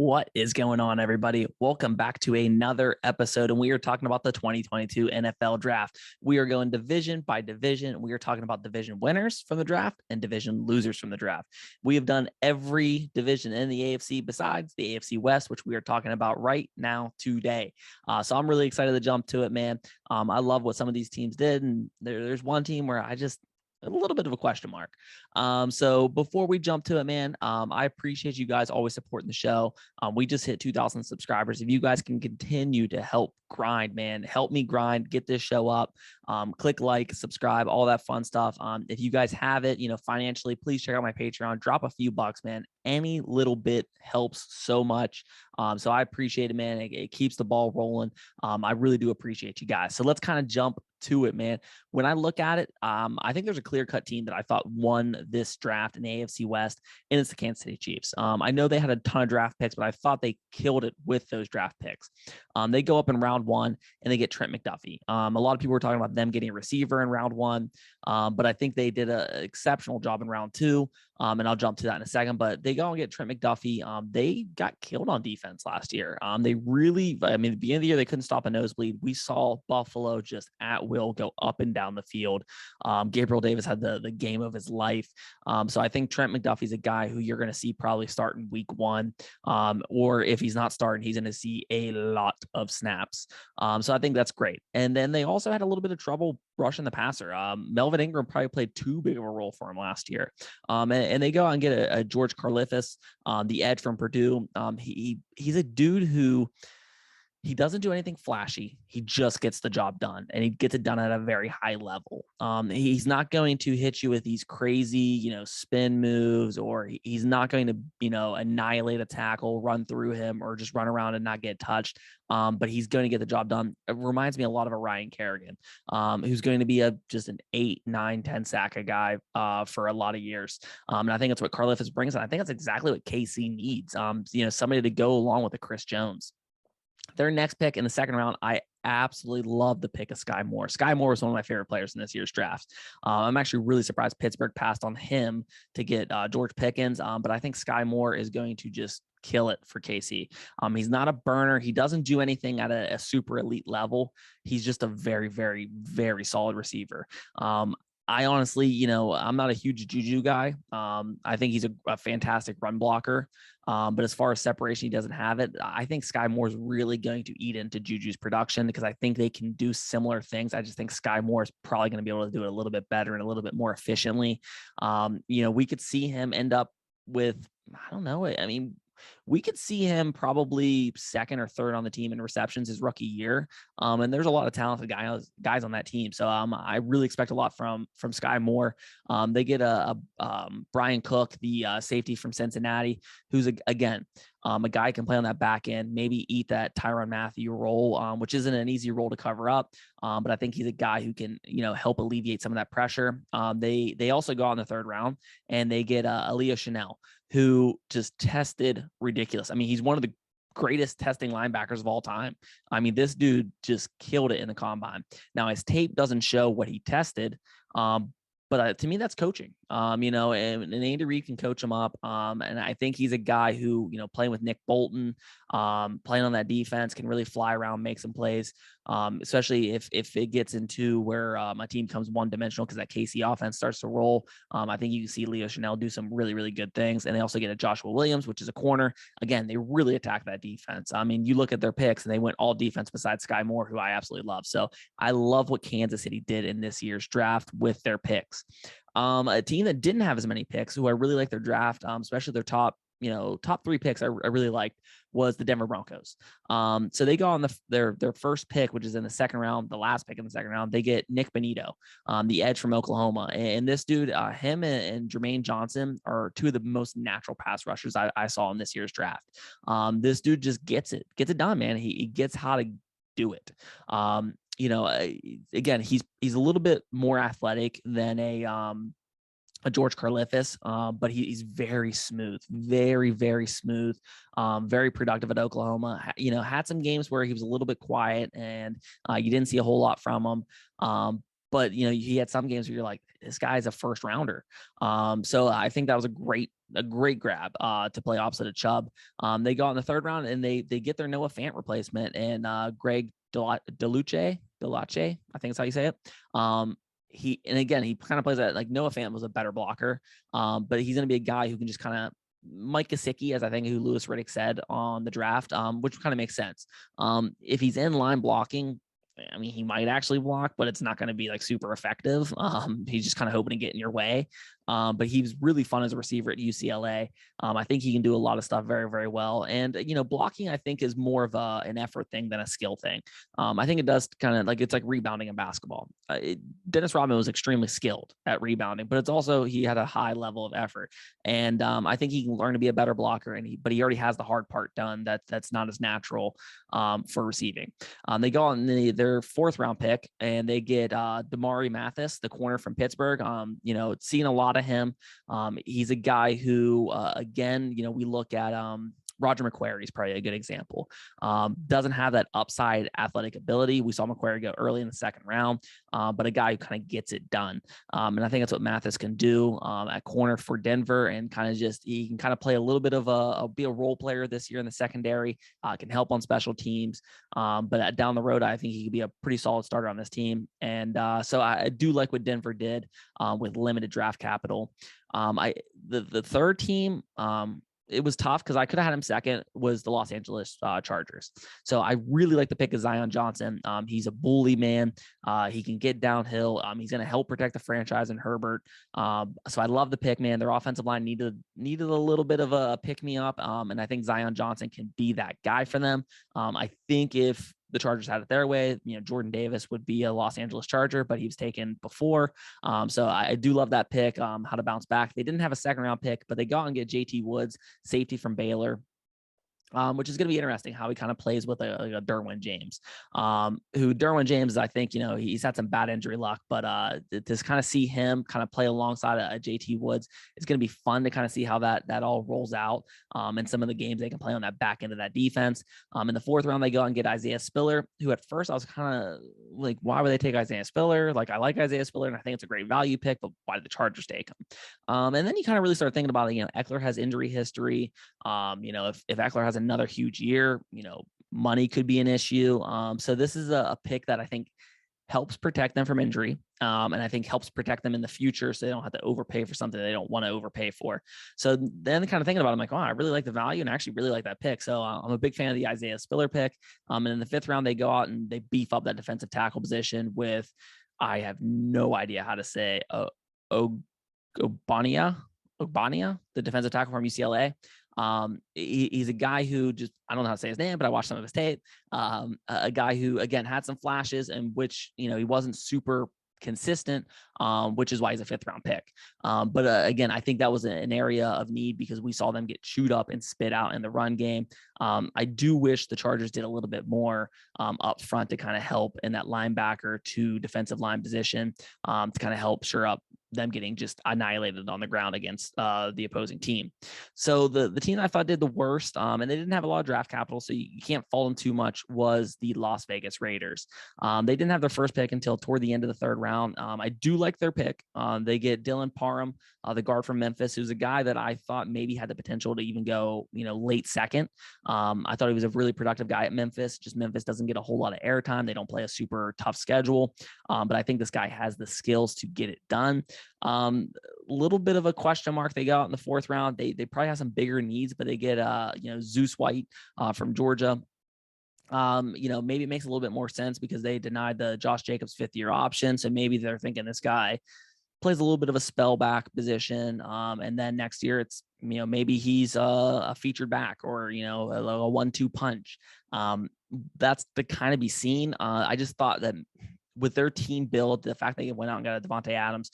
What is going on, everybody? Welcome back to another episode, and we are talking about the 2022 NFL Draft. We are going division by division. We are talking about division winners from the draft and division losers from the draft. We have done every division in the AFC besides the AFC West, which we are talking about right now today. So I'm really excited to jump to it, man. I love what some of these teams did, and there's one team where a little bit of a question mark. So before we jump to it, man, I appreciate you guys always supporting the show. We just hit 2,000 subscribers. If you guys can continue to help grind, man, help me grind, get this show up, click like, subscribe, all that fun stuff. If you guys have it, financially, please check out my Patreon, drop a few bucks, man. Any little bit helps so much. So I appreciate it, man. It keeps the ball rolling. I really do appreciate you guys. So let's kind of jump to it, man. When I look at it, I think there's a clear-cut team that I thought won this draft in the AFC West, and it's the Kansas City Chiefs. I know they had a ton of draft picks, but I thought they killed it with those draft picks. They go up in round one, and they get Trent McDuffie. A lot of people were talking about them getting a receiver in round one, but I think they did an exceptional job in round two, and I'll jump to that in a second. But they go and get Trent McDuffie. They got killed on defense last year. They really, at the beginning of the year, they couldn't stop a nosebleed. We saw Buffalo just at will go up and down the field. Gabriel Davis had the game of his life. So I think Trent McDuffie's a guy who you're going to see probably starting week one, or if he's not starting, he's going to see a lot of snaps. So I think that's great. And then they also had a little bit of trouble rushing the passer. Melvin Ingram probably played too big of a role for him last year. And they go out and get a George Karlaftis, the edge from Purdue. He's a dude who he doesn't do anything flashy. He just gets the job done, and he gets it done at a very high level. He's not going to hit you with these crazy, spin moves, or he's not going to, annihilate a tackle, run through him, or just run around and not get touched. But he's going to get the job done. It reminds me a lot of a Ryan Kerrigan, who's going to be just an 8, 9, 10 sack a guy for a lot of years. And I think that's what Karlaftis brings. And I think that's exactly what KC needs. Somebody to go along with the Chris Jones. Their next pick in the second round, I absolutely love the pick of Sky Moore. Sky Moore was one of my favorite players in this year's draft. I'm actually really surprised Pittsburgh passed on him to get George Pickens, but I think Sky Moore is going to just kill it for KC. He's not a burner. He doesn't do anything at a super elite level. He's just a very, very, very solid receiver. I honestly, I'm not a huge Juju guy. I think he's a fantastic run blocker. But as far as separation, he doesn't have it. I think Sky Moore is really going to eat into Juju's production because I think they can do similar things. I just think Sky Moore is probably going to be able to do it a little bit better and a little bit more efficiently. We could see him end up with, I don't know. We could see him probably second or third on the team in receptions his rookie year. And there's a lot of talented guys on that team. So I really expect a lot from Sky Moore. They get a Brian Cook, the safety from Cincinnati, who's a guy who can play on that back end, maybe eat that Tyrann Mathieu role, which isn't an easy role to cover up. But I think he's a guy who can, help alleviate some of that pressure. They also go out in the third round and they get Aaliyah Chanel, who just tested ridiculous. He's one of the greatest testing linebackers of all time. This dude just killed it in the combine. Now, his tape doesn't show what he tested, but to me, that's coaching, and Andy Reid can coach him up. And I think he's a guy who, playing with Nick Bolton, playing on that defense, can really fly around, make some plays, especially if it gets into where my team becomes one-dimensional because that KC offense starts to roll. I think you can see Leo Chanel do some really, really good things. And they also get a Joshua Williams, which is a corner. Again, they really attack that defense. You look at their picks, and they went all defense besides Sky Moore, who I absolutely love. So I love what Kansas City did in this year's draft with their picks. A team that didn't have as many picks, who I really like their draft, especially their top 3 picks I really liked, was the Denver Broncos. So they go on their first pick, which is in the second round, the last pick in the second round. They get Nick Bonito, the edge from Oklahoma. And this dude, him and Jermaine Johnson are two of the most natural pass rushers I saw in this year's draft. This dude just gets it done, man. He gets how to do it. Again, he's a little bit more athletic than a George Karlaftis, but he's very smooth, very, very smooth, very productive at Oklahoma. Had some games where he was a little bit quiet and you didn't see a whole lot from him. But he had some games where you're like, this guy's a first rounder. So I think that was a great a great grab to play opposite of Chubb. They go out in the third round and they get their Noah Fant replacement and Greg Delache, I think that's how you say it. He kind of plays that like Noah Fant was a better blocker, but he's going to be a guy who can just kind of Mike Gesicki, as I think who Louis Riddick said on the draft, which kind of makes sense. If he's in line blocking, I mean, he might actually block, but it's not going to be like super effective. He's just kind of hoping to get in your way. But he was really fun as a receiver at UCLA. I think he can do a lot of stuff very, very well. And, blocking, I think, is more of an effort thing than a skill thing. I think it does kind of like, it's like rebounding in basketball. Dennis Rodman was extremely skilled at rebounding, but it's also, he had a high level of effort. And I think he can learn to be a better blocker, but he already has the hard part done. That's not as natural for receiving. They go on their fourth round pick and they get Damari Mathis, the corner from Pittsburgh. Seeing a lot of him. He's a guy who, again, we look at Roger McQuarrie is probably a good example. Doesn't have that upside athletic ability. We saw McQuarrie go early in the second round, but a guy who kind of gets it done. And I think that's what Mathis can do at corner for Denver, and kind of he can kind of play a little bit of be a role player this year in the secondary, can help on special teams. But down the road, I think he could be a pretty solid starter on this team. And so I do like what Denver did with limited draft capital. The third team, it was tough because I could have had him second, was the Los Angeles Chargers. So I really like the pick of Zion Johnson. He's a bully, man. He can get downhill. He's going to help protect the franchise and Herbert. So I love the pick, man. Their offensive line needed a little bit of a pick me up. And I think Zion Johnson can be that guy for them. I think if the Chargers had it their way, Jordan Davis would be a Los Angeles Charger, but he was taken before. So I do love that pick, how to bounce back. They didn't have a second round pick, but they got and get JT Woods, safety from Baylor. Which is going to be interesting how he kind of plays with a Derwin James, who Derwin James, I think, he's had some bad injury luck, but to kind of see him kind of play alongside a JT Woods, it's going to be fun to kind of see how that all rolls out, and some of the games they can play on that back end of that defense. In the fourth round, they go and get Isaiah Spiller, who at first I was kind of like, why would they take Isaiah Spiller? Like, I like Isaiah Spiller and I think it's a great value pick, but why did the Chargers take him? And then you kind of really start thinking about it. Eckler has injury history. If Eckler has another huge year, money could be an issue. So this is a pick that I think helps protect them from injury. And I think helps protect them in the future so they don't have to overpay for something they don't want to overpay for. So then kind of thinking about it, I'm like, oh, I really like the value and I actually really like that pick. So I'm a big fan of the Isaiah Spiller pick. And in the fifth round, they go out and they beef up that defensive tackle position with, I have no idea how to say, Ogbania, the defensive tackle from UCLA. He's a guy who I don't know how to say his name, but I watched some of his tape. A guy who, again, had some flashes and which, he wasn't super consistent, which is why he's a fifth round pick. But again, I think that was an area of need because we saw them get chewed up and spit out in the run game. I do wish the Chargers did a little bit more up front to kind of help in that linebacker to defensive line position, to kind of help shore up them getting just annihilated on the ground against the opposing team. So the team I thought did the worst, and they didn't have a lot of draft capital, so you can't fault them too much, was the Las Vegas Raiders. They didn't have their first pick until toward the end of the third round. I do like their pick. They get Dylan Parham, the guard from Memphis, who's a guy that I thought maybe had the potential to even go, late second. I thought he was a really productive guy at Memphis. Just Memphis doesn't get a whole lot of airtime. They don't play a super tough schedule, but I think this guy has the skills to get it done. Little bit of a question mark. They got in the fourth round. They probably have some bigger needs, but they get Zeus White from Georgia. Maybe it makes a little bit more sense because they denied the Josh Jacobs 5th-year option. So maybe they're thinking this guy plays a little bit of a spell back position. And then next year it's, maybe he's a featured back or, a 1-2 punch. That's to kind of be seen. I just thought that with their team build, the fact they went out and got a Devontae Adams,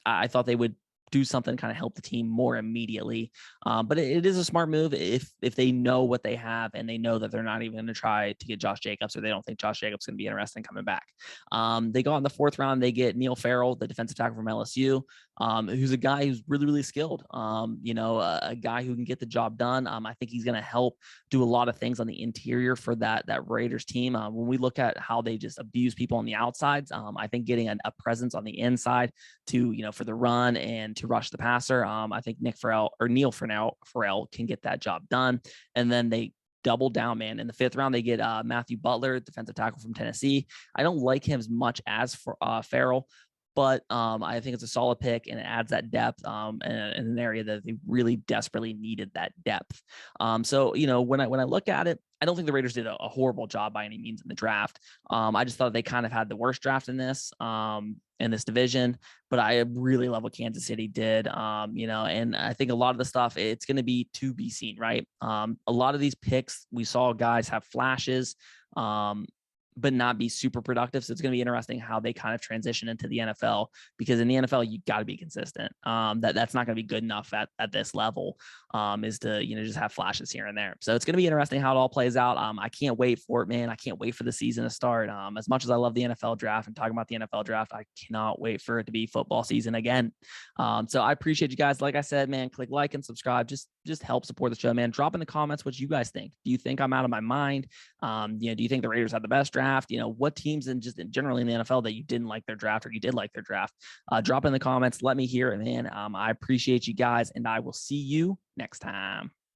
I thought they would do something kind of help the team more immediately. But it is a smart move if they know what they have and they know that they're not even going to try to get Josh Jacobs, or they don't think Josh Jacobs is going to be interested in coming back. They go in the fourth round. They get Neil Farrell, the defensive tackle from LSU, who's a guy who's really, really skilled. A guy who can get the job done. I think he's going to help do a lot of things on the interior for that Raiders team. When we look at how they just abuse people on the outsides, I think getting a presence on the inside to, for the run and to rush the passer. I think Neil Farrell can get that job done. And then they double down, man. In the 5th round, they get Matthew Butler, defensive tackle from Tennessee. I don't like him as much as for Farrell, but I think it's a solid pick, and it adds that depth in an area that they really desperately needed that depth. So, when I look at it, I don't think the Raiders did a horrible job by any means in the draft. I just thought they kind of had the worst draft in this division, but I really love what Kansas City did, and I think a lot of the stuff, it's going to be seen, right? A lot of these picks, we saw guys have flashes, but not be super productive. So it's going to be interesting how they kind of transition into the NFL, because in the NFL, you got to be consistent. That's not going to be good enough at this level, is to, just have flashes here and there. So it's going to be interesting how it all plays out. I can't wait for it, man. I can't wait for the season to start. As much as I love the NFL draft and talking about the NFL draft, I cannot wait for it to be football season again. So I appreciate you guys. Like I said, man, click like and subscribe. Just help support the show, man. Drop in the comments what you guys think. Do you think I'm out of my mind? Do you think the Raiders had the best draft? What teams and just generally in the NFL that you didn't like their draft or you did like their draft? Drop in the comments. Let me hear it, man. I appreciate you guys, and I will see you next time.